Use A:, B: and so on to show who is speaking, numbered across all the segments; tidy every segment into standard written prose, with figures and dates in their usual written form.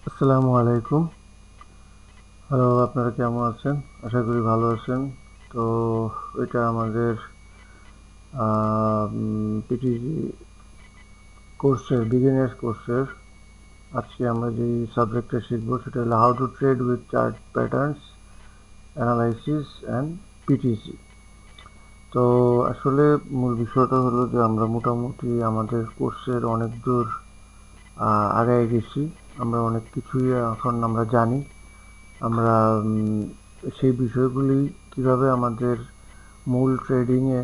A: আসসালামু আলাইকুম। হ্যালো, আপনারা কেমন আছেন? আশা করি ভালো আছেন। তো এটা আমাদের পিটিজি কোর্সের বিগিনার্স কোর্সের আজকে আমরা যেই সাবজেক্টটা শিখবো সেটা হলো how to trade with chart patterns analysis and PTG. তো আসলে মূল বিষয়টা হলো যে আমরা মোটামুটি আমাদের কোর্সের অনেক দূর আগায় গেছি। আমরা অনেক কিছুই এখন আমরা জানি। আমরা সেই বিষয়গুলি কিভাবে আমাদের মূল ট্রেডিংয়ে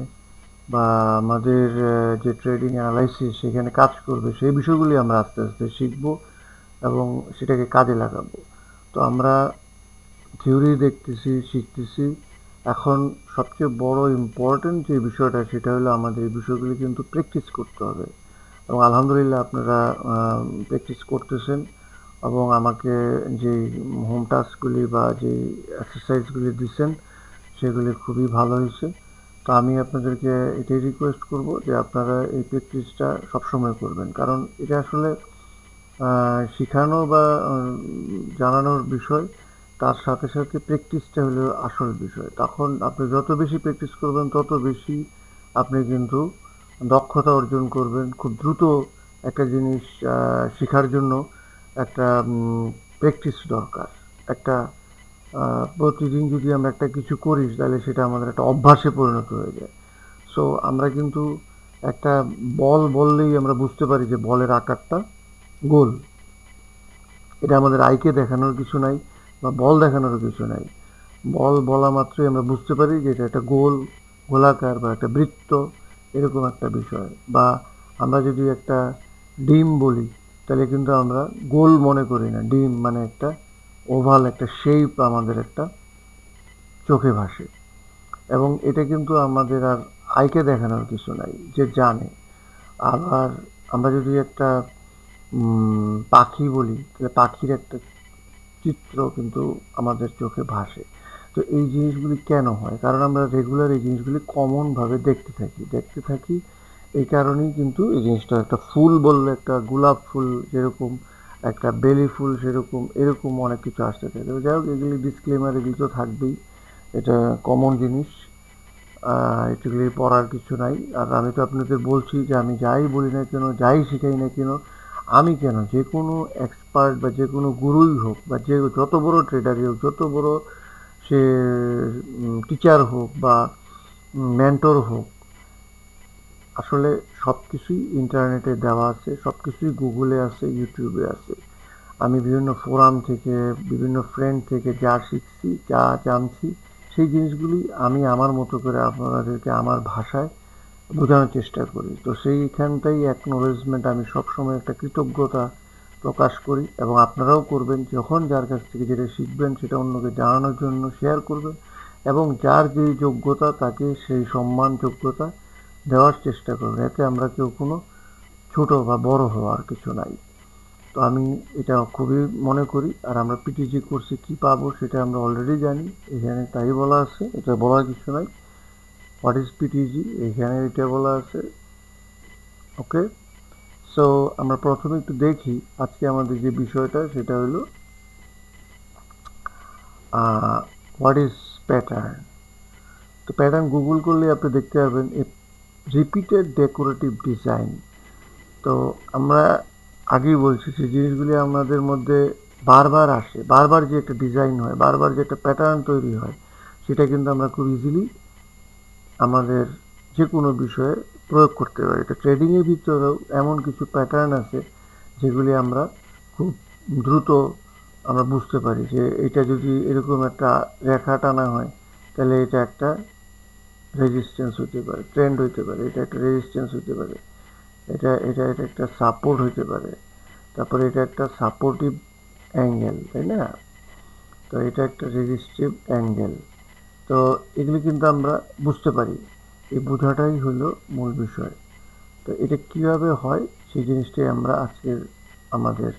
A: বা আমাদের যে ট্রেডিং অ্যানালাইসিস সেখানে কাজ করবে সেই বিষয়গুলি আমরা আস্তে আস্তে শিখব এবং সেটাকে কাজে লাগাবো। তো আমরা থিওরি দেখতেছি, শিখতেছি। এখন সবচেয়ে বড় ইম্পর্টেন্ট যে বিষয়টা সেটা হলো আমাদের এই বিষয়গুলি কিন্তু প্র্যাকটিস করতে হবে এবং আলহামদুলিল্লাহ আপনারা প্র্যাকটিস করতেছেন এবং আমাকে যেই হোম টাস্কগুলি বা যেই এক্সারসাইজগুলি দিচ্ছেন সেগুলি খুবই ভালো হয়েছে। তো আমি আপনাদেরকে এটাই রিকোয়েস্ট করব যে আপনারা এই প্র্যাকটিসটা সবসময় করবেন, কারণ এটা আসলে শেখানো বা জানানোর বিষয়, তার সাথে সাথে প্র্যাকটিসটা হলো আসল বিষয়। তখন আপনি যত বেশি প্র্যাকটিস করবেন তত বেশি আপনি কিন্তু দক্ষতা অর্জন করবেন। খুব দ্রুত একটা জিনিস শেখার জন্য একটা প্র্যাকটিস দরকার। একটা প্রতিদিন যদি আমরা একটা কিছু করি তাহলে সেটা আমাদের একটা অভ্যাসে পরিণত হয়ে যায়। সো আমরা কিন্তু একটা বল বললেই আমরা বুঝতে পারি যে বলের আকারটা গোল। এটা আমাদের আইকে দেখানোর কিছু নাই বা বল দেখানোর কিছু নাই। বল বলা মাত্রই আমরা বুঝতে পারি যে এটা একটা গোল, গোলাকার বা একটা বৃত্ত, এরকম একটা বিষয়। বা আমরা যদি একটা ডিম বলি তাহলে কিন্তু আমরা গোল মনে করি না, ডিম মানে একটা ওভাল একটা শেপ আমাদের একটা চোখে ভাসে। এবং এটা কিন্তু আমাদের আর আইকে দেখানোর কিছু নাই, যে জানে। আবার আমরা যদি একটা পাখি বলি তাহলে পাখির একটা চিত্র কিন্তু আমাদের চোখে ভাসে। তো এই জিনিসগুলি কেন হয়? কারণ আমরা রেগুলার এই জিনিসগুলি কমনভাবে দেখতে থাকি। এই কারণেই কিন্তু এই জিনিসটা, একটা ফুল বললে একটা গোলাপ ফুল যেরকম, একটা বেলি ফুল সেরকম, এরকম অনেক কিছু আসতে থাকে। যাই হোক, এগুলি ডিসক্লেমার, এগুলি তো থাকবেই। এটা কমন জিনিস। এগুলি পড়ার কিছু নাই। আর আমি তো আপনাদের বলছি যে আমি যাই বলি না কেন, যাই শিখাই না কেন, আমি কেন, যে কোনো এক্সপার্ট বা যে কোনো গুরুই হোক বা যে যত বড় ট্রেডারই হোক, যত বড় সে টিচার হোক বা মেন্টর হোক, আসলে সব কিছুই ইন্টারনেটে দেওয়া আছে, সব কিছুই গুগলে আছে, ইউটিউবে আছে। আমি বিভিন্ন ফোরাম থেকে, বিভিন্ন ফ্রেন্ড থেকে যা শিখছি, যা জানছি, সেই জিনিসগুলি আমি আমার মতো করে আপনাদেরকে আমার ভাষায় বোঝানোর চেষ্টা করি। তো সেইখানটাই অ্যাকনোলেজমেন্ট, আমি সবসময় একটা কৃতজ্ঞতা প্রকাশ করি এবং আপনারাও করবেন। যখন যার কাছ থেকে যেটা শিখবেন সেটা অন্যকে জানানোর জন্য শেয়ার করবেন এবং যার যেই যোগ্যতা তাকে সেই সম্মান যোগ্যতা দেওয়ার চেষ্টা করবেন। এতে আমরা কেউ কোনো ছোট বা বড় হওয়ার কিছু নাই। তো আমি এটা খুবই মনে করি। আর আমরা পিটিজি কোর্সে কী পাবো সেটা আমরা অলরেডি জানি, এখানে তাই বলা আছে, এটা বলার কিছু নাই। হোয়াট ইজ পিটিজি, এখানে এটা বলা আছে। ওকে, সো আমরা প্রথমে একটু দেখি আজকে আমাদের যে বিষয়টা সেটা হলো হোয়াট ইজ প্যাটার্ন। তো প্যাটার্ন গুগল করলে আপনি দেখতে পাবেন রিপিটেড ডেকোরেটিভ ডিজাইন। তো আমরা আগেই বলছি যে জিনিসগুলি আমাদের মধ্যে বারবার আসে, বারবার যে একটা ডিজাইন হয়, বারবার যে একটা প্যাটার্ন তৈরি হয়, সেটা কিন্তু আমরা খুব ইজিলি আমাদের যে কোনো বিষয়ে প্রয়োগ করতে পারি। তো ট্রেডিংয়ের ভিতরেও এমন কিছু প্যাটার্ন আছে যেগুলি আমরা খুব দ্রুত আমরা বুঝতে পারি যে এটা যদি এরকম একটা রেখা টানা হয় তাহলে এটা একটা রেজিস্ট্যান্স হতে পারে, ট্রেন্ড হতে পারে, এটা একটা রেজিস্ট্যান্স হতে পারে, এটা একটা সাপোর্ট হতে পারে, তারপরে এটা একটা সাপোর্টিভ অ্যাঙ্গেল, তাই না? তো এটা একটা রেজিস্টিভ অ্যাঙ্গেল। তো এগুলি কিন্তু আমরা বুঝতে পারি। এই বোঝাটাই হলো মূল বিষয়। তো এটা কিভাবে হয় সেই জিনিসটাই আমরা আজকের আমাদের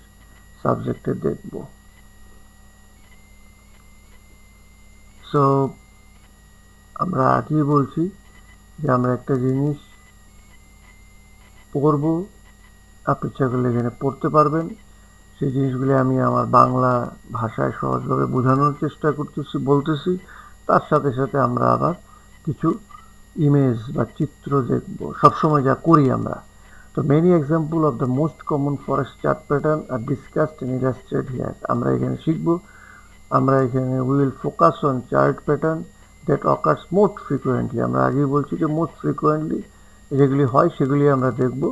A: সাবজেক্টে দেখব। সো আমরা আগেই বলছি যে আমরা একটা জিনিস পড়ব, আপনি ইচ্ছা করলে এখানে পড়তে পারবেন। সেই জিনিসগুলি আমি আমার বাংলা ভাষায় সহজভাবে বোঝানোর চেষ্টা করতেছি, বলতেছি। তার সাথে সাথে আমরা আবার কিছু ইমেজ বা চিত্র দেখব, সবসময় যা করি আমরা। তো many example of the most common forest chart pattern are discussed in illustrate here. আমরা এখানে শিখব, আমরা এখানে we will focus on chart pattern that occurs most frequently. আমরা আগেই বলছি যে মোস্ট ফ্রিকুয়েন্টলি যেগুলি হয় সেগুলি আমরা দেখব।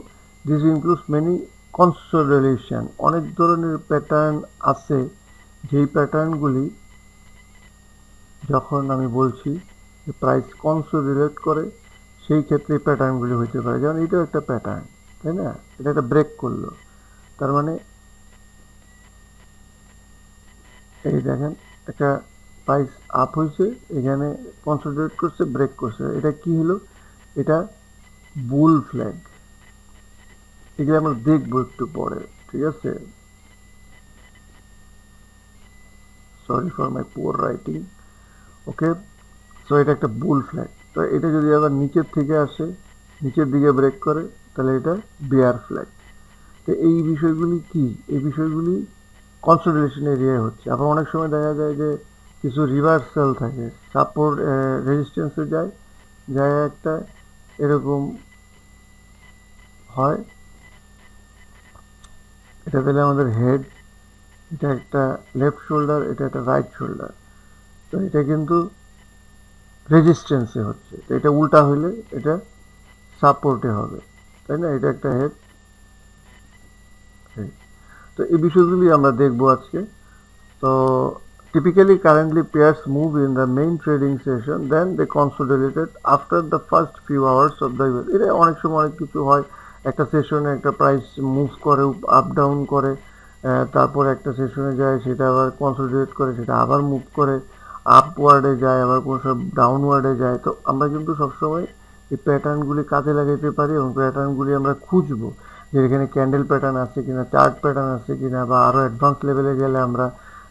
A: This includes many consolidation. অনেক ধরনের প্যাটার্ন আছে, যেই প্যাটার্নগুলি যখন আমি বলছি যে প্রাইস কনসোলিডেট করে, সেই ক্ষেত্রে প্যাটার্নগুলি হইতে পারে। যেমন এটাও একটা প্যাটার্ন, তাই না? এটা একটা ব্রেক করলো, তার মানে এই দেখেন একটা প্রাইস আপ হয়েছে, এখানে কনসোলিডেট করছে, ব্রেক করছে। এটা কি হলো? এটা বুল ফ্ল্যাগ। এগুলো আমরা দেখবো একটু পরে, ঠিক আছে? Sorry for my poor writing. Okay, so এটা একটা বুল ফ্ল্যাগ। তো এটা যদি আবার নিচের থেকে আসে, নিচের দিকে ব্রেক করে, তাহলে এটা বেয়ার ফ্ল্যাগ। তো এই বিষয়গুলি কি? এই বিষয়গুলি কনসোলিডেশন এরিয়ায় হচ্ছে। আবার অনেক সময় দেখা যায় যে কিছু রিভার্সাল থাকে, সাপোর্ট রেজিস্ট্যান্সে যায়, একটা এরকম হয়। এটা তাহলে আমাদের হেড, এটা একটা লেফট শোল্ডার, এটা একটা রাইট শোল্ডার। তো এটা কিন্তু রেজিস্ট্যান্সে হচ্ছে, তো এটা উল্টা হইলে এটা সাপোর্টে হবে, তাই না? এটা একটা হেড। তো এই বিষয়গুলি আমরা দেখবো আজকে। তো typically currently pairs move in the main trading session, then they consolidated after the first few hours of the event. এটা অনেক সময় অনেক কিছু হয়, একটা সেশনে একটা প্রাইস মুভ করে, আপ ডাউন করে, তারপর একটা সেশনে যায়, সেটা আবার কনসোলিডেট করে, সেটা আবার মুভ করে, আপওয়ার্ডে যায়, আবার কোনো সব ডাউনওয়ার্ডে যায়। তো আমরা কিন্তু সবসময় এই প্যাটার্নগুলি কাজে লাগাইতে পারি এবং প্যাটার্নগুলি আমরা খুঁজবো যে এখানে ক্যান্ডেল প্যাটার্ন আছে কিনা, চার্ট প্যাটার্ন আছে কিনা, বা আরও অ্যাডভান্স লেভেলে গেলে আমরা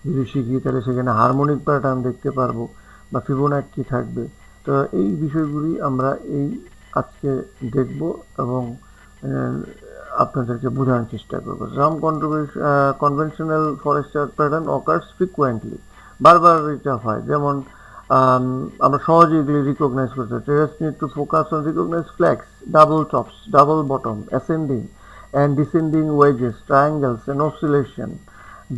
A: যদি শিখি তাহলে সেখানে হারমোনিক প্যাটার্ন দেখতে পারবো বা ফিবোনাক্সি থাকবে। তো এই বিষয়গুলি আমরা এই আজকে দেখব এবং আপনাদেরকে বোঝানোর চেষ্টা করবো। Some conventional forex chart pattern occurs frequently. বারবার এটা হয়, যেমন আমরা সহজেই এগুলি রিকগনাইজ করতে পারি। Traders need to focus on recognise flags, double tops, double bottom, ascending and descending wedges, triangles and oscillation.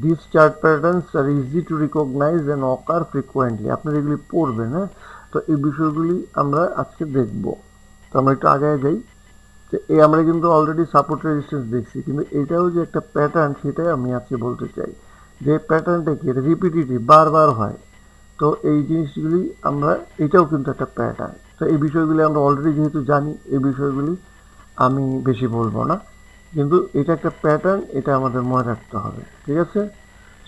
A: These chart patterns are easy to recognize and occur frequently. আপনারা এগুলি পড়বেন, হ্যাঁ? তো এই বিষয়গুলি আমরা আজকে দেখব। তো আমরা একটু আগে যাই। তো এই আমরা কিন্তু অলরেডি সাপোর্ট রেজিস্ট্যান্স দেখছি, কিন্তু এটাও যে একটা প্যাটার্ন সেটাই আমি আজকে বলতে চাই। যে প্যাটার্নটা কি, এটা রিপিটেটিভ, বারবার হয়। তো এই জিনিসগুলি আমরা, এটাও কিন্তু একটা প্যাটার্ন। তো এই বিষয়গুলি আমরা অলরেডি যেহেতু জানি, এই বিষয়গুলি আমি বেশি বলবো না, কিন্তু এটা একটা প্যাটার্ন, এটা আমাদের মনে রাখতে হবে, ঠিক আছে?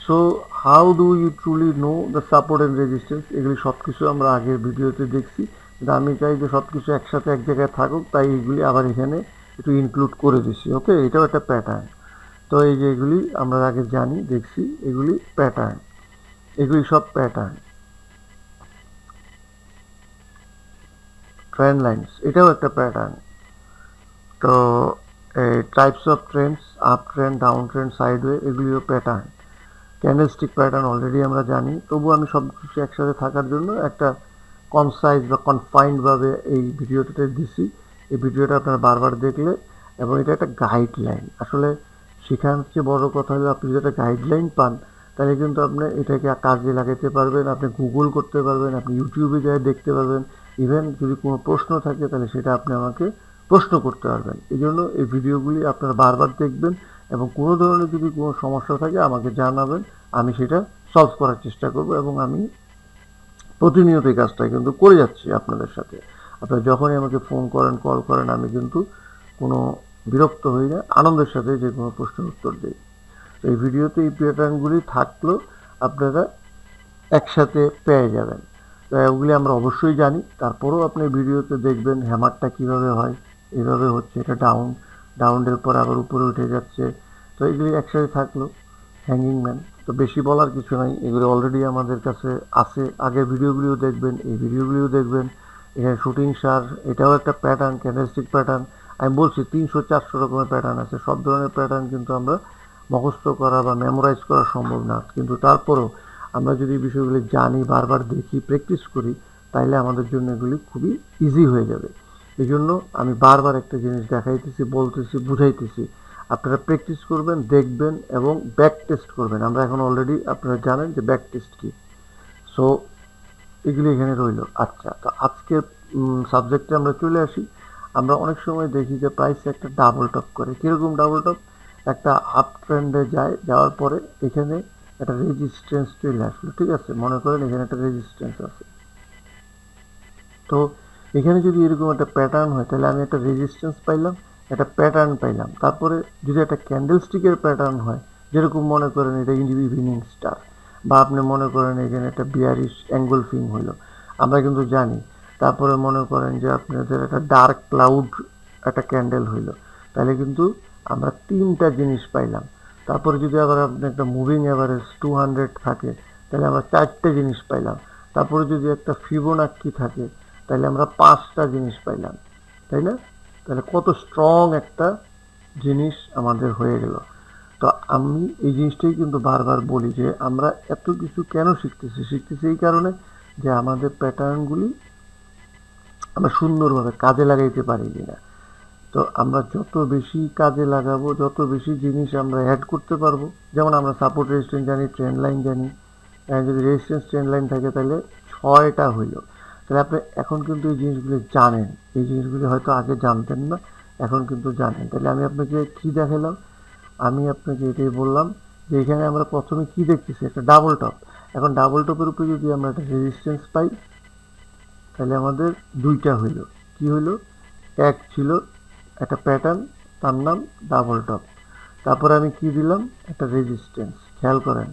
A: So how do you truly know the support and resistance? এগুলি সব কিছু আমরা আগের ভিডিওতে দেখছি, কিন্তু আমি চাই যে সব কিছু একসাথে এক জায়গায় থাকুক, তাই এগুলি আবার এখানে একটু ইনক্লুড করে দিছি। ওকে, এটাও একটা প্যাটার্ন। তো এই যে এগুলি আমরা আগে জানি, দেখছি, এগুলি প্যাটার্ন, এগুলি সব প্যাটার্ন। ট্রেন্ড লাইন্স, এটাও একটা প্যাটার্ন। তো types of Trends, up trend, down trend, sideway, এগুলিও প্যাটার্ন। ক্যান্ডেলস্টিক প্যাটার্ন অলরেডি আমরা জানি, তবু আমি সব কিছু একসাথে থাকার জন্য একটা কনসাইজ বা কনফাইন্ডভাবে এই ভিডিওটাতে দিছি। এই ভিডিওটা আপনারা বারবার দেখলে, এবং এটা একটা গাইডলাইন। আসলে শেখার চেয়ে বড় কথা হলো আপনি যদি একটা গাইডলাইন পান, তাহলে কিন্তু আপনি এটাকে কাজে লাগাতে পারবেন, আপনি গুগল করতে পারবেন, আপনি ইউটিউবে যাই দেখতে পারবেন। ইভেন যদি কোনো প্রশ্ন থাকে তাহলে সেটা আপনি আমাকে প্রশ্ন করতে পারবেন। এই জন্য এই ভিডিওগুলি আপনারা বারবার দেখবেন, এবং কোনো ধরনের যদি কোনো সমস্যা থাকে আমাকে জানাবেন, আমি সেটা সলভ করার চেষ্টা করব। এবং আমি প্রতিনিয়ত এই কাজটা কিন্তু করে যাচ্ছি আপনাদের সাথে। আপনারা যখনই আমাকে ফোন করেন, কল করেন, আমি কিন্তু কোনো বিরক্ত হই না, আনন্দের সাথে যে কোনো প্রশ্নের উত্তর দিই। তো এই ভিডিওতে এই প্যাটার্নগুলি থাকলেও আপনারা একসাথে পেয়ে যাবেন। তো ওগুলি আমরা অবশ্যই জানি, তারপরেও আপনি ভিডিওতে দেখবেন হ্যামারটা কীভাবে হয়, এইভাবে হচ্ছে, এটা ডাউন, ডাউনের পর আবার উপরে উঠে যাচ্ছে। তো এগুলি একসাথে থাকলো। হ্যাঙ্গিং ম্যান, তো বেশি বলার কিছু নাই, এগুলো অলরেডি আমাদের কাছে আছে। আগের ভিডিওগুলিও দেখবেন, এই ভিডিওগুলিও দেখবেন। এখানে শুটিং স্টার, এটাও একটা প্যাটার্ন, ক্যান্ডেলস্টিক প্যাটার্ন। আমি বলছি 300-400 রকমের প্যাটার্ন আছে, সব ধরনের প্যাটার্ন কিন্তু আমরা মুখস্থ করা বা মেমোরাইজ করা সম্ভব না, কিন্তু তারপরও আমরা যদি বিষয়গুলি জানি, বারবার দেখি, প্র্যাকটিস করি, তাইলে আমাদের জন্য এগুলি খুবই ইজি হয়ে যাবে। এই জন্য আমি বারবার একটা জিনিস দেখাইতেছি, বলতেছি, বুঝাইতেছি, আপনারা প্র্যাকটিস করবেন, দেখবেন এবং ব্যাক টেস্ট করবেন। আমরা এখন অলরেডি আপনারা জানেন যে ব্যাক টেস্ট কি। সো এগুলি এখানে রইল। আচ্ছা, তো আজকের সাবজেক্টে আমরা চলে আসি। আমরা অনেক সময় দেখি যে প্রাইস একটা ডাবল টপ করে। কীরকম ডাবল টপ? একটা আপ ট্রেন্ডে যায়, যাওয়ার পরে এখানে একটা রেজিস্ট্যান্স চলে আসলো, ঠিক আছে? মনে করেন এখানে একটা রেজিস্ট্যান্স আছে। তো এখানে যদি এরকম একটা প্যাটার্ন হয়, তাহলে আমি একটা রেজিস্ট্যান্স পাইলাম, একটা প্যাটার্ন পাইলাম। তারপরে যদি একটা ক্যান্ডেল স্টিকের প্যাটার্ন হয়, যেরকম মনে করেন এটা ইভিনিং স্টার, বা আপনি মনে করেন এখানে একটা বিয়ারিশ অ্যাঙ্গলফিং হইলো, আমরা কিন্তু জানি। তারপরে মনে করেন যে আপনাদের একটা ডার্ক ক্লাউড একটা ক্যান্ডেল হইলো, তাহলে কিন্তু আমরা তিনটা জিনিস পাইলাম। তারপরে যদি আবার আপনি একটা মুভিং অ্যাভারেজ 200 থাকে, তাহলে আমরা চারটে জিনিস পাইলাম। তারপরে যদি একটা ফিবোনাক্কি থাকে, তাহলে আমরা পাঁচটা জিনিস পাইলাম, তাই না? তাহলে কত স্ট্রং একটা জিনিস আমাদের হয়ে গেল। তো আমি এই জিনিসটাই কিন্তু বারবার বলি যে আমরা এত কিছু কেন শিখতেছি এই কারণে যে আমাদের প্যাটার্নগুলি আমরা সুন্দরভাবে কাজে লাগাইতে পারি কিনা। তো আমরা যত বেশি কাজে লাগাবো, যত বেশি জিনিস আমরা অ্যাড করতে পারবো, যেমন আমরা সাপোর্ট রেজিস্ট্যান্স জানি, ট্রেন্ড লাইন জানি। যদি রেজিস্ট্যান্স ট্রেন্ড লাইন থাকে তাহলে 6টা হইল। তাহলে আপনি এখন কিন্তু এই জিনিসগুলি জানেন, এই জিনিসগুলি হয়তো আগে জানতেন না, এখন কিন্তু জানেন। তাহলে আমি আপনাকে কি দেখালাম? আমি আপনাকে এটাই বললাম যে এখানে আমরা প্রথমে কি দেখতেছি, একটা ডাবল টপ। এখন ডাবল টপের উপরে যদি আমরা একটা রেজিস্ট্যান্স পাই, তাহলে আমাদের দুইটা হইল। কি হইল? এক ছিল একটা প্যাটার্ন, তার নাম ডাবল টপ। তারপরে আমি কি দিলাম? একটা রেজিস্ট্যান্স। খেয়াল করেন,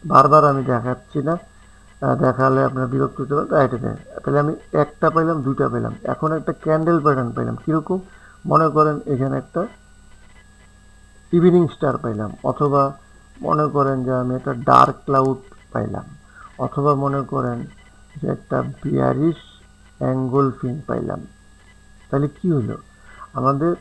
A: বারবার আমি দেখাচ্ছি না, দেখালে আপনার বিরক্ত হতে পারে, এটা দেয়। তাহলে আমি একটা পাইলাম, দুইটা পেলাম। এখন একটা ক্যান্ডেল প্যাটার্ন পাইলাম। কীরকম? মনে করেন এখানে একটা ইভিনিং স্টার পাইলাম, অথবা মনে করেন যে আমি একটা ডার্ক ক্লাউড পাইলাম, অথবা মনে করেন যে একটা বিয়ারিশ অ্যাঙ্গলফিং পাইলাম। তাহলে কি হলো? আমাদের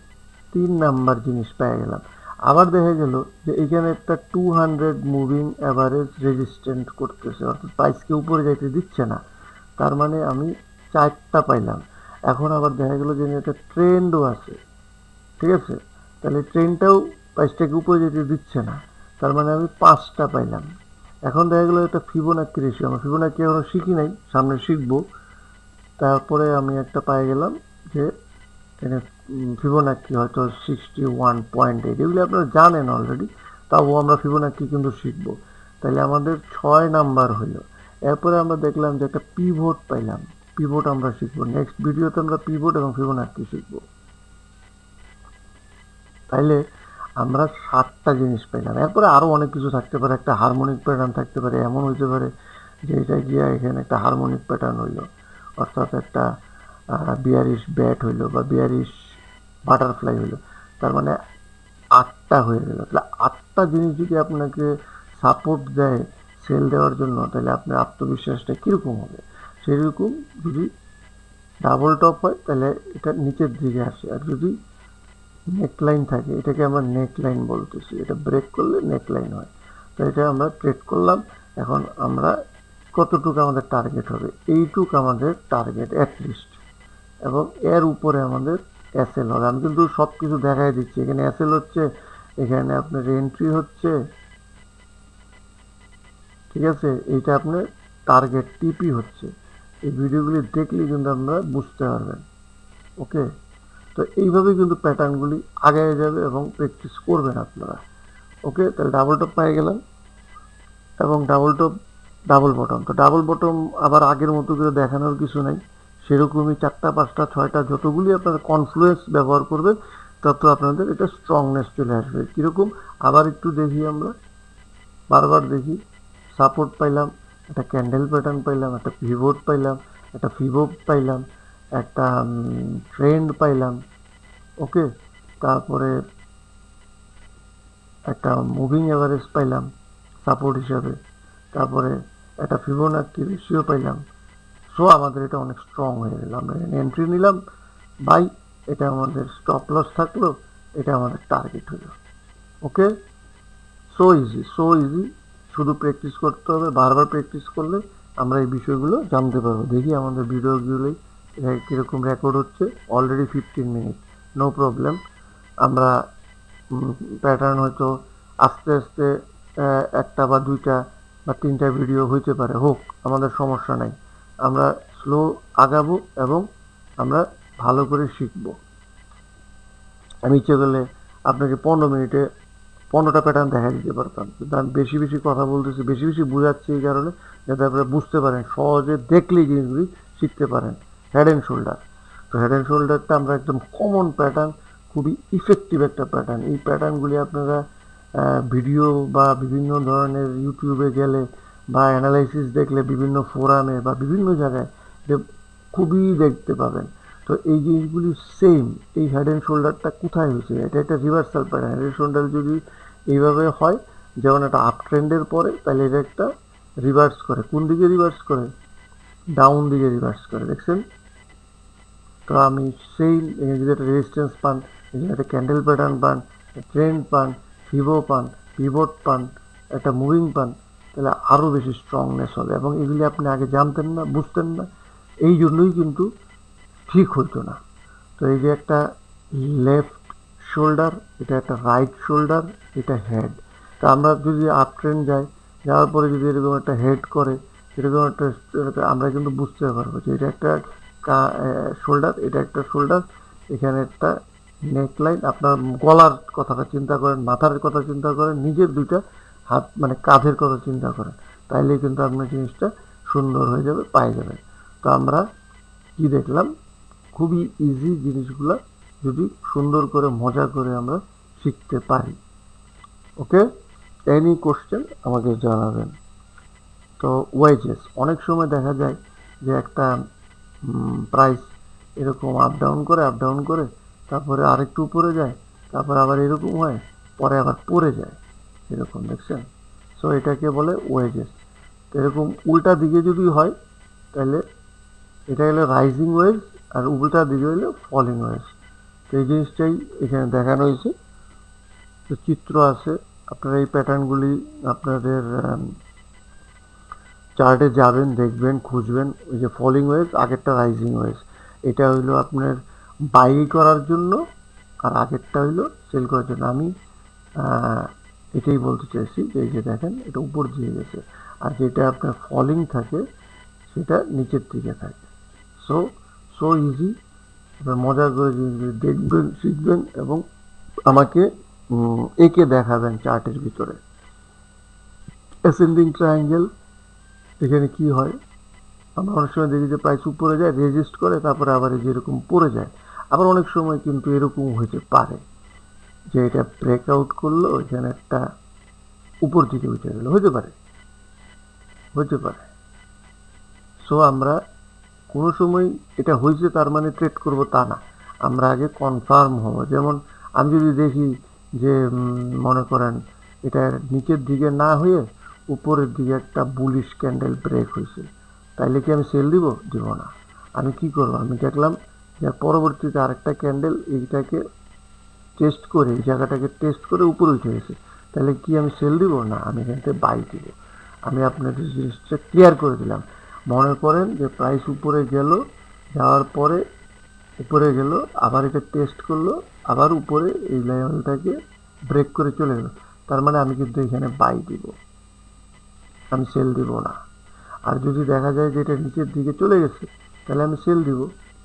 A: 3 নাম্বার জিনিস পেয়ে গেলাম। আবার দেখা গেল যে এখানে একটা 200 মুভিং অ্যাভারেজ রেজিস্ট্যান্ট করতেছে, অর্থাৎ প্রাইসকে উপরে যাইতে দিচ্ছে না। তার মানে আমি 4টা পাইলাম। এখন আবার দেখা গেল যে একটা ট্রেন্ডও আছে, ঠিক আছে? তাহলে ট্রেন্ডটাও প্রাইসটাকে উপরে যেতে দিচ্ছে না, তার মানে আমি 5টা পাইলাম। এখন দেখা গেল একটা ফিবোনাক্কি রেশিও, আমার ফিবোনাক্কি এখনো শিখি নাই, সামনে শিখবো। তারপরে আমি একটা পাই গেলাম যে এখানে ফিবোনাক্কি হয়তো 61.8, এগুলি আপনারা জানেন অলরেডি, তাও আমরা ফিবোনাক্কি কিন্তু শিখবো। তাহলে আমাদের 6 নাম্বার হইলো। এরপরে আমরা দেখলাম যে একটা পিভট পাইলাম, পিভট আমরা শিখবো নেক্সট ভিডিওতে, আমরা পিভট এবং ফিবোনাক্কি শিখবো। তাইলে আমরা 7টা জিনিস পাইলাম। এরপরে আরও অনেক কিছু থাকতে পারে, একটা হারমোনিক প্যাটার্ন থাকতে পারে, এমন হইতে পারে যে এটা গিয়া এখানে একটা হারমোনিক প্যাটার্ন হইলো, অর্থাৎ একটা বিয়ারিশ ব্যাট হইলো বা বিয়ারিশ বাটারফ্লাই হইলো। তার মানে 8টা হয়ে গেল। তাহলে 8টা জিনিস যদি আপনাকে সাপোর্ট দেয় সেল দেওয়ার জন্য, তাহলে আপনার আত্মবিশ্বাসটা কীরকম হবে? সেরকম যদি ডাবল টপ হয় তাহলে এটা নিচের দিকে আসে, আর যদি নেকলাইন থাকে, এটাকে আমরা নেকলাইন বলতেছি, এটা ব্রেক করলে নেকলাইন হয়। তো এটা আমরা ট্রেড করলাম। এখন আমরা কতটুকু আমাদের টার্গেট হবে? এইটুকু আমাদের টার্গেট অ্যাটলিস্ট, এবং এর উপরে আমাদের এসএল হবে। আমি কিন্তু সব কিছু দেখাই দিচ্ছি। এখানে এসএল হচ্ছে, এখানে আপনার এন্ট্রি হচ্ছে, ঠিক আছে? এইটা আপনার টার্গেট টিপি হচ্ছে। এই ভিডিওগুলি দেখলে কিন্তু আপনারা বুঝতে পারবেন। ওকে, তো এইভাবে কিন্তু প্যাটার্নগুলি আগায় যাবে এবং প্র্যাকটিস করবেন আপনারা। ওকে, তাহলে ডাবল টপ পেয়ে গেলাম, এবং ডাবল টপ, ডাবল বটম। তো ডাবল বটম আবার আগের মতো করে দেখানোর কিছু নাই, সেরকমই 4টা 5টা 6টা যতগুলি আপনারা কনফ্লুয়েন্স ব্যবহার করবেন, তত আপনাদের এটা স্ট্রংনেস চলে আসবে। কীরকম? আবার একটু দেখি, আমরা বারবার দেখি। সাপোর্ট পাইলাম, একটা ক্যান্ডেল প্যাটার্ন পাইলাম, একটা পিভট পাইলাম, একটা ফিবো পাইলাম, একটা ট্রেন্ড পাইলাম। ওকে, তারপরে একটা মুভিং এভারেজ পাইলাম সাপোর্ট হিসাবে, তারপরে একটা ফিবোনাক্কি রেশিও পাইলাম। সো আমাদের এটা অনেক স্ট্রং হয়ে গেল। আমরা এন্ট্রি নিলাম, বাই, এটা আমাদের স্টপ লস থাকলো, এটা আমাদের টার্গেট হলো। ওকে, সো ইজি, শুধু প্র্যাকটিস করতে হবে, বারবার প্র্যাকটিস করলে আমরা এই বিষয়গুলো জানতে পারবো। দেখি আমাদের ভিডিওগুলোই কীরকম রেকর্ড হচ্ছে, অলরেডি 15 মিনিট, নো প্রবলেম। আমরা প্যাটার্ন হয়তো আস্তে আস্তে একটা বা দুইটা বা তিনটা ভিডিও হইতে পারে, হোক, আমাদের সমস্যা নাই। আমরা স্লো আগাবো এবং আমরা ভালো করে শিখবো। আমি ইচ্ছে করলে আপনাকে 15 মিনিটে 15টা প্যাটার্ন দেখা দিতে পারতাম, কিন্তু আমি বেশি বেশি কথা বলতেছি, বেশি বেশি বোঝাচ্ছি এই কারণে যাতে আপনারা বুঝতে পারেন, সহজে দেখলেই জিনিসগুলি শিখতে পারেন। হেড অ্যান্ড শোল্ডার, তো হেড অ্যান্ড শোল্ডারটা আমরা একদম কমন প্যাটার্ন, খুবই ইফেক্টিভ একটা প্যাটার্ন। এই প্যাটার্নগুলি আপনারা ভিডিও বা বিভিন্ন ধরনের ইউটিউবে গেলে বা অ্যানালাইসিস দেখলে বিভিন্ন ফোরামে বা বিভিন্ন জায়গায় খুবই দেখতে পাবেন। তো এই জিনিসগুলি সেম, এই হেড অ্যান্ড শোল্ডারটা কোথায় হয়েছে, এটা একটা reversal pattern. Head and shoulder যদি এইভাবে হয়, যেমন একটা আপ ট্রেন্ডের পরে, তাহলে এটা একটা রিভার্স করে। কোন দিকে রিভার্স করে? ডাউন দিকে রিভার্স করে, দেখছেন? তো আমি সেই যদি একটা রেজিস্ট্যান্স পান, যদি একটা ক্যান্ডেল প্যাটার্ন পান, ট্রেন্ড পান, ফিবো পান, পিভট পান, একটা মুভিং পান, তাহলে আরও বেশি স্ট্রংনেস হবে। এবং এগুলি আপনি আগে জানতেন না, বুঝতেন না, এই জন্যই কিন্তু ঠিক হইতো না। তো এই যে একটা লেফট শোল্ডার, এটা একটা রাইট শোল্ডার, এটা হেড। তা আমরা যদি আপ ট্রেন্ড যাই, যাওয়ার পরে যদি এরকম একটা হেড করে, এরকম একটা, আমরা কিন্তু বুঝতে পারবো যে এটা একটা শোল্ডার, এটা একটা শোল্ডার, এখানে একটা নেকলাইন। আপনার গলার কথাটা চিন্তা করেন, মাথার কথা চিন্তা করেন, নিজের দুইটা হাত মানে কাঁধের কথা চিন্তা করেন, তাইলে কিন্তু আপনার জিনিসটা সুন্দর হয়ে যাবে, পায়ে যাবেন। তো আমরা কি দেখলাম, খুবই ইজি জিনিসগুলো যদি সুন্দর করে মজা করে আমরা শিখতে পারি। ওকে, এনি কোশ্চেন আমাকে জানাবেন। তো ওয়েজেস, অনেক সময় দেখা যায় যে একটা প্রাইস এরকম আপ ডাউন করে তারপরে আরেকটু উপরে যায়, তারপরে আবার এরকম হয়, পরে আবার পড়ে যায়, এরকম দেখছেন? সো এটাকে বলে ওয়েজেস। এরকম উল্টা দিকে যদি হয়, তাহলে এটা হলো রাইজিং ওয়েজ, আর উল্টা দিকে হলো ফলিং ওয়েজ। তো এই জিনিসটাই এখানে দেখানো হয়েছে। তো চিত্র আছে, আপনারা এই প্যাটার্নগুলি আপনাদের চার্টে যাবেন, দেখবেন, খুঁজবেন। ওই যে ফলিং ওয়েজ, আগেরটা রাইজিং ওয়েজ, এটা হইলো আপনার বাই করার জন্য, আর আগেরটা হইলো সেল করার জন্য। আমি এটাই বলতে চাইছি যে এই যে দেখেন, এটা উপর দিয়ে গেছে, আর যেটা আপনার ফলিং থাকে সেটা নিচের দিকে থাকে। সো সো ইজি, মজা করে জিনিসগুলি দেখবেন, শিখবেন এবং আমাকে এঁকে দেখাবেন চার্টের ভিতরে। অ্যাসেন্ডিং ট্রায়াঙ্গেল, এখানে কি হয়, আমরা অনেক সময় দেখি যে প্রাইস উপরে যায়, রেজিস্ট করে, তারপরে আবার যেরকম পড়ে যায়। আবার অনেক সময় কিন্তু এরকম হতে পারে যে এটা ব্রেকআউট করলো, এখানে একটা উপর দিকে উঠে গেল, হতে পারে। সো আমরা কোনো সময় এটা হয়েছে তার মানে ট্রেড করব তা না, আমরা আগে কনফার্ম হব। যেমন আমি যদি দেখি যে মনে করেন এটা নিচের দিকে না হয়ে উপরের দিকে একটা বুলিশ ক্যান্ডেল ব্রেক হয়েছে, তাইলে কি আমি সেল দিব না। আমি কি করব, আমি দেখলাম যে পরবর্তীতে আরেকটা ক্যান্ডেল এইটাকে টেস্ট করে, এই জায়গাটাকে টেস্ট করে উপরে উঠে গেছে, তাহলে কি আমি সেল দিব না, আমি এখান থেকে বাই দিব। আমি আপনাদের জিনিসটা ক্লিয়ার করে দিলাম। মনে করেন যে প্রাইস উপরে গেল, যাওয়ার পরে উপরে গেল, আবার এটা টেস্ট করলো, আবার উপরে এই লেভেলটাকে ব্রেক করে চলে গেল, তার মানে আমি কিন্তু এখানে বাই দিব, আমি সেল দিব না। আর যদি দেখা যায় যে এটা নিচের দিকে চলে গেছে, তাহলে আমি সেল দিব।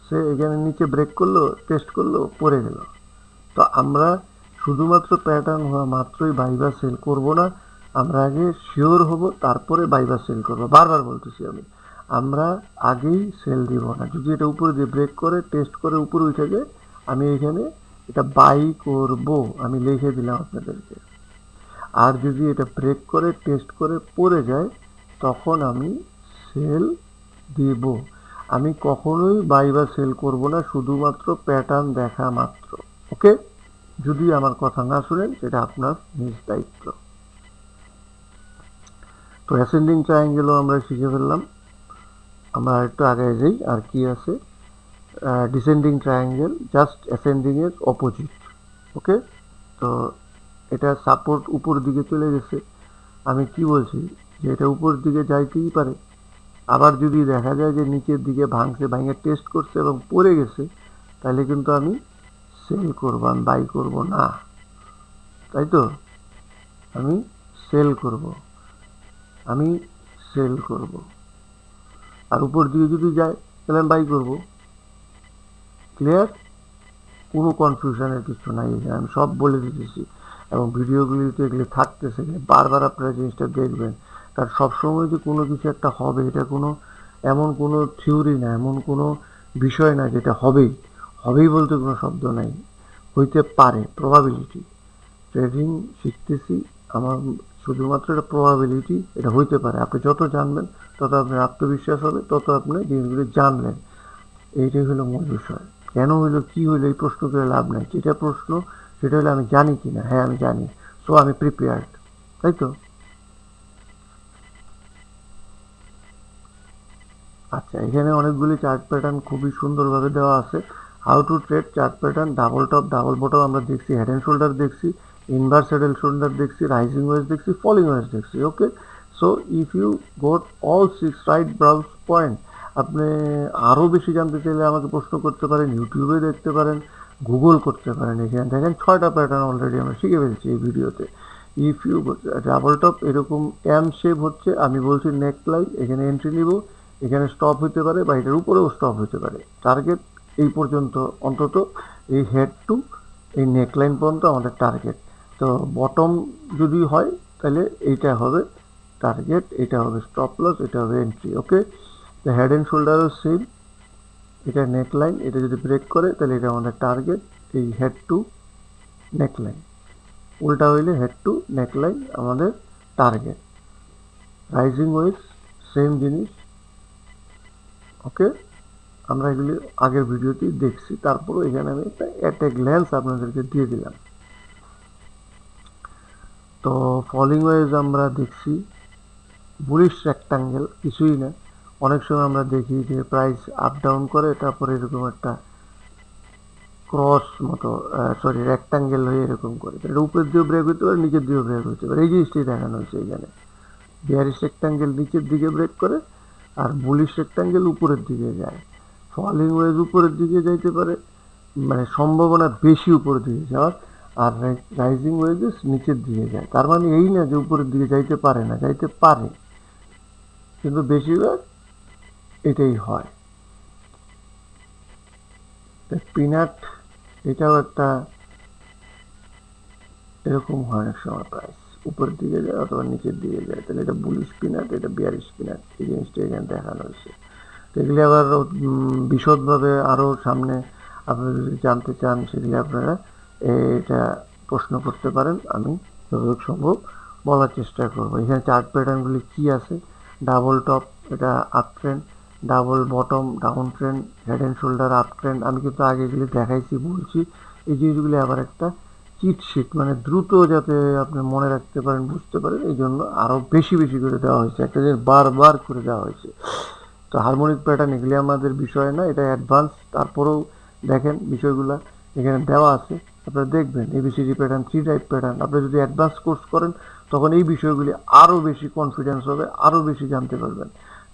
A: সে এখানে নিচে ব্রেক করলো, টেস্ট করলো, পড়ে গেল। তো আমরা শুধুমাত্র প্যাটার্ন হওয়া মাত্রই বাই বা সেল করব না, আমরা আগে শিওর হব, তারপরে বাই বা সেল করবো। বারবার বলতেছি আমরা আগেই সেল দিব না। যদি এটা উপরে দিয়ে ব্রেক করে, টেস্ট করে উপরে উঠে যায়, আমি এখানে এটা বাই করব, আমি লিখে দিলাম আপনাদেরকে। আর যদি এটা ব্রেক করে, টেস্ট করে পড়ে যায়, তখন আমি সেল দিব। আমি কখনোই বাই বা সেল করব না, শুধুমাত্র প্যাটার্ন দেখা মাত্র। ওকে, যদি আমার কথা না শুনেন সেটা আপনার নিজ দায়িত্ব। তো অ্যাসেন্ডিং ট্রায়াঙ্গেলও আমরা শিখে ফেললাম। আমরা একটু আগে যাই, আর কি আছে, ডিসেন্ডিং ট্রায়াঙ্গেল, জাস্ট অ্যাসেন্ডিং এর অপোজিট। ওকে, তো এটা সাপোর্ট উপর দিকে চলে গেছে, আমি কি বলছি যে এটা উপর দিকে যাইতেই পারে। আবার যদি দেখা যায় যে নিচের দিকে ভাঙছে, ভাঙে টেস্ট করছে এবং পড়ে গেছে, তাহলে কিন্তু আমি সেল করব, আমি বাই করব না, তাই তো? আমি সেল করব, আমি সেল করব। আর উপর দিকে যদি যায় তাহলে আমি বাই করব। ক্লিয়ার? কোনো কনফিউশনের কিছু নাই, এখানে আমি সব বলে দিতেছি এবং ভিডিওগুলিতে এগুলি থাকতেছে, বারবার আপনারা জিনিসটা দেখবেন। কারণ সবসময় যে কোনো কিছু একটা হবে এটা কোনো এমন কোনো থিওরি না, এমন কোনো বিষয় না যেটা হবেই। হবেই বলতে কোনো শব্দ নাই, হইতে পারে, প্রবাবিলিটি। ট্রেডিং শিখতেছি, আমার শুধুমাত্র এটা প্রবাবিলিটি, এটা হইতে পারে। আপনি যত জানবেন তত আপনার আত্মবিশ্বাস হবে, তত আপনি জিনিসগুলি জানলেন। এইটাই হলো মূল বিষয়। কেন হইলো, কি হইলো, এই প্রশ্ন করে লাভ নাই। যেটা প্রশ্ন সেটা হলো আমি জানি কিনা, হ্যাঁ আমি জানি, সো আমি প্রিপেয়ার্ড, তাই তো? আচ্ছা, এখানে অনেকগুলি চার্ট প্যাটার্ন খুবই সুন্দরভাবে দেওয়া আছে। How to trade chart pattern, double top, double bottom আমরা দেখছি, হেড অ্যান্ড শোল্ডার দেখছি, ইনভার্স হেড অ্যান্ড শোল্ডার দেখছি, রাইজিং ওয়েজ দেখছি, ফলিং ওয়েজ দেখছি। Okay, so if you got all 6 right browse point, আপনি আরও বেশি জানতে চাইলে আমাকে প্রশ্ন করতে পারেন, ইউটিউবে দেখতে পারেন, গুগল করতে পারেন। এখানে দেখেন 6টা প্যাটার্ন অলরেডি আমরা শিখে ফেলছি এই ভিডিওতে। ইফ ইউ ডাবল টপ এরকম এম শেপ হচ্ছে, আমি বলছি নেক লাইন, এখানে এন্ট্রি নিব, এখানে স্টপ হতে পারে বা এটার উপরেও স্টপ হতে পারে। টার্গেট এই পর্যন্ত, অন্তত এই হেড টু এই নেকলাইন পর্যন্ত আমাদের টার্গেট। তো বটম যদি হয় তাহলে এইটা হবে টার্গেট, এটা হবে স্টপ লস, এটা হবে এন্ট্রি। ওকে, তো হেড অ্যান্ড শোল্ডারও সেম, এটা নেকলাইন, এটা যদি ব্রেক করে তাহলে এটা আমাদের টার্গেট, এই হেড টু নেকলাইন। উল্টা হইলে হেড টু নেকলাইন আমাদের টার্গেট। রাইজিং ওয়েজ সেম জিনিস। ওকে, আমরা এগুলি আগের ভিডিওতেই দেখছি, তারপরও এখানে আমি একটা অ্যাট এ গ্ল্যান্স আপনাদেরকে দিয়ে দিলাম। তো ফলিং ওয়েজ আমরা দেখছি, বুলিশ রেক্টাঙ্গেল, কিছুই না। অনেক সময় আমরা দেখি যে প্রাইস আপ ডাউন করে, তারপরে এরকম একটা ক্রস মতো, সরি রেক্টাঙ্গেল হয়ে এরকম করে, এটা উপরের দিকেও ব্রেক হতে পারে, নিচের দিকেও ব্রেক হতে পারে। এই জিনিসটাই দেখানো হয়েছে এখানে। বিয়ারিশ রেক্টাঙ্গেল নিচের দিকে ব্রেক করে আর বুলিশ রেক্টাঙ্গেল উপরের দিকে যায়। ফলিং ওয়েজ উপরের দিকে যাইতে পারে, মানে সম্ভাবনা বেশি উপরের দিকে যাওয়ার, আর রাইজিং ওয়েজেস নিচের দিকে যায়। তার মানে এই না যে উপরের দিকে যাইতে পারে না, যাইতে পারে, কিন্তু বেশিরভাগ এটাই হয়। পিনাট এটাও একটা এরকম হয় অনেক সময়, প্রাইস উপরের দিকে যায় অথবা নিচের দিকে যায়, তাহলে এটা বুলিশ পিনাট, এটা বিয়ারিশ পিনাট, এই জিনিসটা এখানে দেখানো হয়েছে। তো এগুলি আবার বিশদভাবে আরও সামনে আপনারা যদি জানতে চান সেগুলি আপনারা এটা প্রশ্ন করতে পারেন, আমি যতটুকু সম্ভব বলার চেষ্টা করব। এখানে চার্ট প্যাটার্নগুলি কি আছে, ডাবল টপ এটা up trend, double bottom down trend, head and shoulder up trend. আমি কিন্তু আগে এগুলি দেখাইছি, বলছি। এই জিনিসগুলি আবার একটা চিট শিট, মানে দ্রুত যাতে আপনি মনে রাখতে পারেন, বুঝতে পারেন, এই জন্য আরও বেশি বেশি করে দেওয়া হয়েছে, একটা জিনিস বারবার করে দেওয়া হয়েছে। তো হারমোনিক প্যাটার্ন এগুলি আমাদের বিষয় না, এটা অ্যাডভান্স। তারপরেও দেখেন বিষয়গুলো এখানে দেওয়া আছে, আপনারা দেখবেন। এবিসিডি প্যাটার্ন, 3 টাইপ প্যাটার্ন, আপনি যদি অ্যাডভান্স কোর্স করেন তখন এই বিষয়গুলি আরও বেশি কনফিডেন্স হবে, আরও বেশি জানতে পারবেন,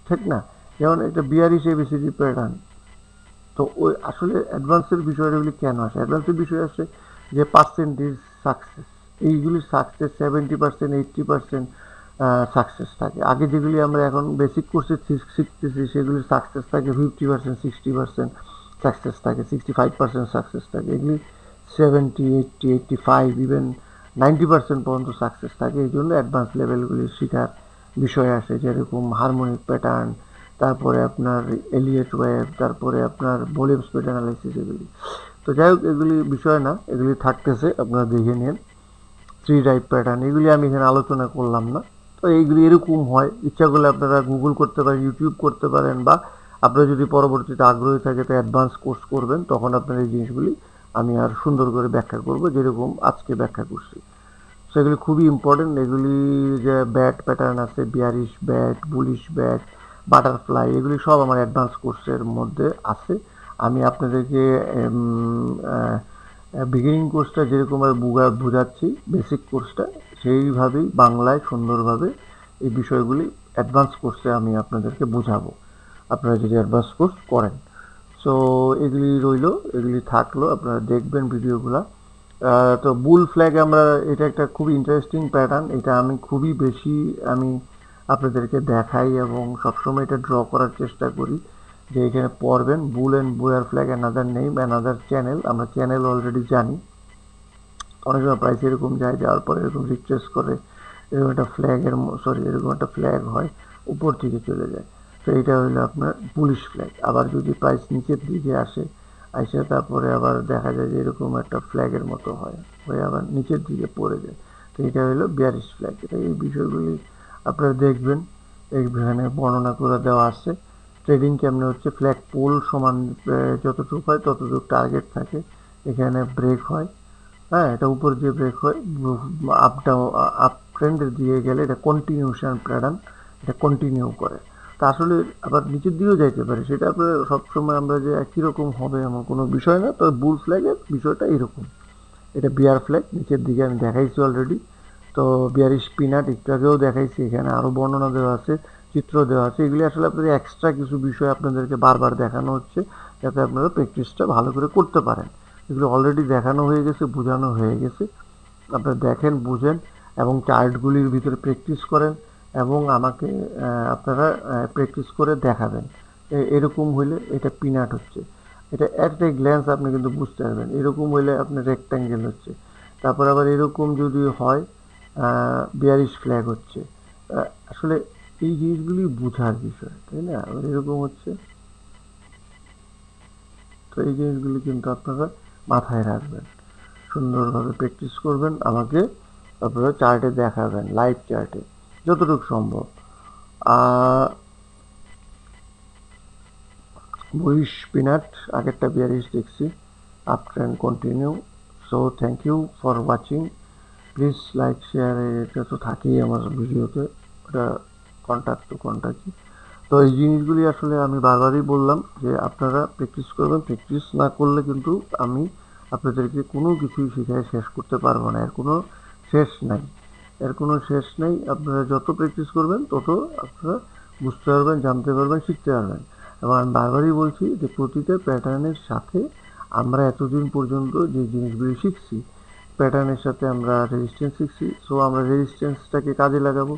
A: ঠিক না? যেমন একটা বিয়ারিশ এবিসিডি প্যাটার্ন, তো ওই আসলে অ্যাডভান্সের বিষয়গুলি কেন আসে? অ্যাডভান্সের বিষয় আসে যে পার্সেন্টেজ সাকসেস, এইগুলির সাকসেস 70%, 80% সাকসেস থাকে। আগে যেগুলি আমরা এখন বেসিক কোর্সে শিখতেছি সেগুলির সাকসেস থাকে 50%, 60% সাকসেস থাকে, 65% সাকসেস থাকে। এগুলি 70, 80, 85, ইভেন 90% পর্যন্ত সাকসেস থাকে। এই জন্য অ্যাডভান্স লেভেলগুলি শেখার বিষয় আসে, যেরকম হারমোনিক প্যাটার্ন, তারপরে আপনার এলিয়েট ওয়েভ, তারপরে আপনার ভলিউম স্পিড অ্যানালাইসিস, এগুলি। তো যাই হোক, এগুলি বিষয় না, এগুলি থাকতেছে, আপনারা দেখে নিন। 3 টাইপ প্যাটার্ন এগুলি আমি এখানে আলোচনা করলাম না। তো এইগুলি এরকম হয়, ইচ্ছা করলে আপনারা গুগল করতে পারেন, ইউটিউব করতে পারেন, বা আপনারা যদি পরবর্তীতে আগ্রহী থাকে তো অ্যাডভান্স কোর্স করবেন, তখন আপনার এই জিনিসগুলি আমি আর সুন্দর করে ব্যাখ্যা করব, যেরকম আজকে ব্যাখ্যা করছি। সেগুলি খুবই ইম্পর্টেন্ট। এগুলি যে ব্যাট প্যাটার্ন আছে, bearish bat, bullish bat, butterfly, এগুলি সব আমার অ্যাডভান্স কোর্সের মধ্যে আছে। আমি আপনাদেরকে বিগিনিং কোর্সটা যেরকম বোঝাচ্ছি বেসিক কোর্সটা সেইভাবেই বাংলায় সুন্দরভাবে এই বিষয়গুলি অ্যাডভান্স কোর্সে আমি আপনাদেরকে বোঝাবো, আপনারা যদি অ্যাডভান্স কোর্স করেন। সো এগুলি রইল, এগুলি থাকলো, আপনারা দেখবেন ভিডিওগুলা। তো বুল ফ্ল্যাগ আমরা, এটা একটা খুব ইন্টারেস্টিং প্যাটার্ন, এটা আমি খুবই বেশি আপনাদেরকে দেখাই এবং সবসময় এটা ড্র করার চেষ্টা করি যে এখানে পড়বেন bull and bear flag another name another channel. আমরা চ্যানেল অলরেডি জানি, অনেক সময় প্রাইস এরকম যায়, যাওয়ার পরে এরকম রিফ্রেশ করে এরকম একটা ফ্ল্যাগের এরকম একটা ফ্ল্যাগ হয়, উপর থেকে চলে যায়। তো এটা হলো আপনার বুলিশ ফ্ল্যাগ। আবার যদি প্রাইস নিচের দিকে আসে তারপরে আবার দেখা যায় যে এরকম একটা ফ্ল্যাগের মতো হয়, হয়ে আবার নিচের দিকে পড়ে যায়। তো এটা হলো বিয়ারিশ ফ্ল্যাগ। এটা এই বিষয়গুলি আপনারা দেখবেন, এখানে বর্ণনা করে দেওয়া আছে। ট্রেডিং কেমনে হচ্ছে, ফ্ল্যাগ পোল সমান যতটুকু হয় ততটুকু টার্গেট থাকে, এখানে ব্রেক হয়, হ্যাঁ এটা উপর দিয়ে ব্রেক হয়, আপ ডাউন আপ ট্রেন্ডের দিয়ে গেলে এটা কন্টিনিউশন প্যাটার্ন, এটা কন্টিনিউ করে। তা আসলে আবার নিচের দিকেও যাইতে পারে, সেটা আপনার সবসময় আমরা যে একই রকম হবে এমন কোনো বিষয় না। তবে বুল ফ্ল্যাগের বিষয়টা এরকম, এটা বিয়ার ফ্ল্যাগ নিচের দিকে আমি দেখাইছি অলরেডি। তো বিয়ারিশ পিনাট একটু আগেও দেখাইছি, এখানে আরও বর্ণনা দেওয়া আছে, চিত্র দেওয়া আছে। এগুলি আসলে আপনাদের এক্সট্রা কিছু বিষয় আপনাদেরকে বারবার দেখানো হচ্ছে যাতে আপনারা প্র্যাকটিসটা ভালো করে করতে পারেন। এগুলো অলরেডি দেখানো হয়ে গেছে, বোঝানো হয়ে গেছে, আপনারা দেখেন, বুঝেন এবং চার্টগুলির ভিতরে প্র্যাকটিস করেন এবং আমাকে আপনারা প্র্যাকটিস করে দেখাবেন। এরকম হইলে এটা পিনাট হচ্ছে, এটা অ্যাট এ গ্ল্যান্স আপনি কিন্তু বুঝতে পারবেন। এরকম হইলে আপনার রেক্ট্যাঙ্গেল হচ্ছে, তারপর আবার এরকম যদি হয় বিয়ারিশ ফ্ল্যাগ হচ্ছে। আসলে এই জিনিসগুলি বোঝার বিষয়, তাই না? আবার এরকম হচ্ছে। তো এই জিনিসগুলি কিন্তু আপনারা মাথায় রাখবেন, সুন্দরভাবে প্র্যাকটিস করবেন, আমাকে আপনারা চার্টে দেখাবেন, লাইভ চার্টে যতটুকু সম্ভব। বইশ পিনাট আগেরটা বিয়ারিশ দেখছি, up trend continue. So thank you for watching, please like share, এটা তো থাকেই আমার ভিডিওতে, ওটা কন্ট্যাক্ট টু কন্ট্যাক্ট। তো এই জিনিসগুলি আসলে আমি বারবারই বললাম যে আপনারা প্র্যাকটিস করবেন, প্র্যাকটিস না করলে কিন্তু আমি আপনাদেরকে কোনো কিছুই শেখায় শেষ করতে পারবো না, এর কোনো শেষ নাই, এর কোনো শেষ নেই। আপনারা যত প্র্যাকটিস করবেন তত আপনারা বুঝতে পারবেন, জানতে পারবেন, শিখতে পারবেন। এবং আমি বারবারই বলছি যে প্রতিটা প্যাটার্নের সাথে আমরা এতদিন পর্যন্ত যে জিনিসগুলি শিখছি, প্যাটার্নের সাথে আমরা রেজিস্ট্যান্স শিখছি, সো আমরা রেজিস্ট্যান্সটাকে কাজে লাগাবো।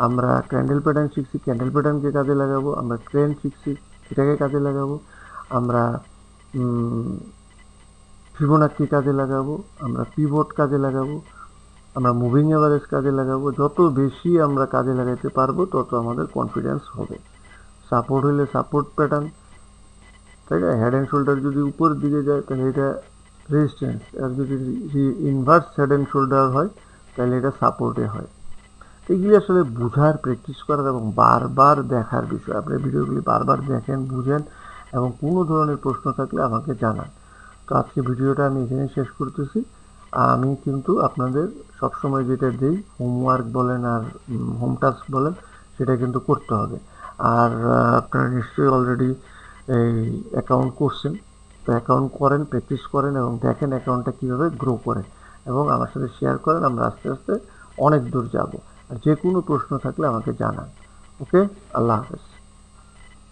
A: আমরা ক্যান্ডেল প্যাটার্ন শিখছি, ক্যান্ডেল প্যাটার্নকে কাজে লাগাবো। আমরা ট্রেন্ড শিখছি, এটাকে কাজে লাগাবো। আমরা ফিবোনাক্কি কাজে লাগাবো, আমরা পিভট কাজে লাগাবো, আমরা মুভিং এভারেজ কাজে লাগাবো। যত বেশি আমরা কাজে লাগাইতে পারবো তত আমাদের কনফিডেন্স হবে। সাপোর্ট হলে সাপোর্ট প্যাটার্ন, তাই না? হেড অ্যান্ড শোল্ডার যদি উপরের দিকে যায় তাহলে এটা রেজিস্ট্যান্স, আর যদি ইনভার্স হেড অ্যান্ড শোল্ডার হয় তাহলে এটা সাপোর্টে হয়। এগুলি আসলে বোঝার, প্র্যাকটিস করার এবং বারবার দেখার বিষয়। আপনি ভিডিওগুলি বারবার দেখেন, বুঝেন এবং কোনো ধরনের প্রশ্ন থাকলে আমাকে জানান। তো আজকে ভিডিওটা আমি এখানে শেষ করতেছি। আমি কিন্তু আপনাদের সবসময় যেটা দিই, হোমওয়ার্ক বলেন আর হোম টাস্ক বলেন, সেটা কিন্তু করতে হবে। আর আপনারা নিশ্চয়ই অলরেডি এই অ্যাকাউন্ট করছেন, তো অ্যাকাউন্ট করেন, প্র্যাকটিস করেন এবং দেখেন অ্যাকাউন্টটা কীভাবে গ্রো করে এবং আমার সাথে শেয়ার করেন। আমরা আস্তে আস্তে অনেক দূর যাব। আর যে কোনো প্রশ্ন থাকলে আমাকে জানান। ওকে, আল্লাহ হাফেজ।